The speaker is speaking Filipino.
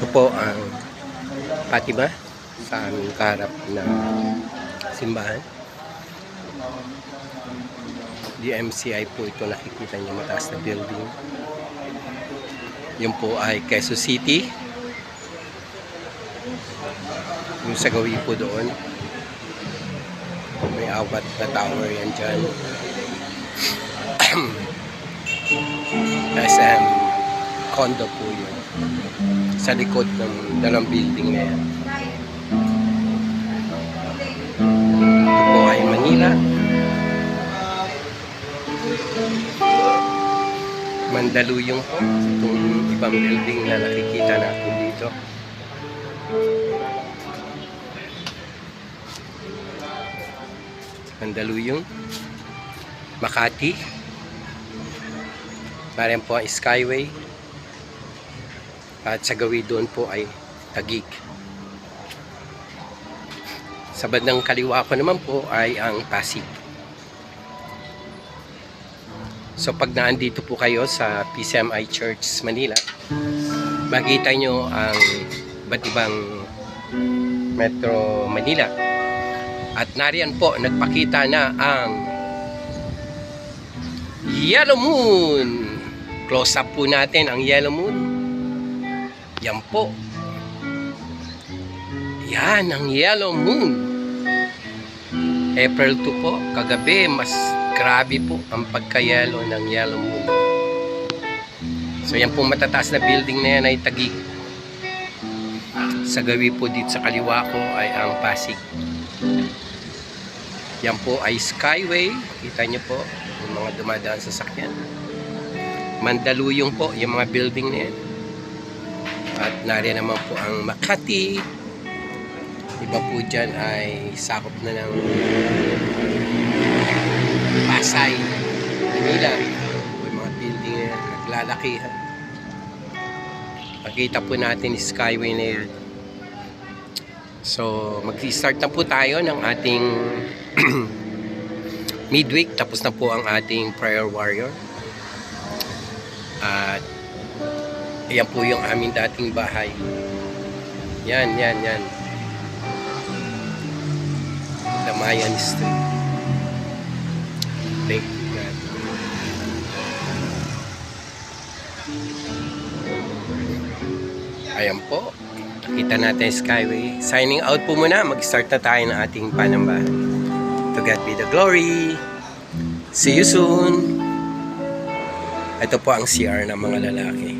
Ito po ang Fatima sa aming kaharap na simbahan. DMCI po ito, nakikita niyo mataas na building. Yun po ay Quezon City. Yung sa gawi po doon, may awat na tower yan dyan. SM condo po yun sa likod ng dalawang building na yan. Ito po ay Manila. Mandaluyong po itong ibang building na nakikita natin dito. Mandaluyong, Makati, parang po ang Skyway, at sa gawi doon po ay Taguig. Sa bandang kaliwa ko naman po ay ang Pasig. So pag naandito po kayo sa PCMI Church Manila, makita nyo ang iba't ibang Metro Manila. At nariyan po, nagpakita na ang Yellow Moon. Close up po natin ang Yellow Moon. Yan po. Yan ang Yellow Moon. April 2 po, kagabi, mas grabe po ang pagka-yellow ng Yellow Moon. So yan po matataas na building na yan ay Taguig. Sa gawi po dito sa kaliwa ko ay ang Pasig. Yan po ay Skyway. Kita nyo po yung mga dumadaan sa sakyan. Mandaluyong po yung mga building na yan. At nariyan naman po ang Makati. Iba po dyan ay sakop na ng Pasay, Manila. Yung mga building na yan, naglalakihan. Makita po natin yung Skyway na yan. So, mag-start na po tayo ng ating midweek. Tapos na po ang ating prayer warrior. At yan po yung aming dating bahay. Yan. Damayan Street. Thank you, God. Ayan po. Kita natin Skyway. Signing out po muna. Mag-start na tayo ng ating panambahan. To God be the glory. See you soon. Ito po ang CR ng mga lalaki.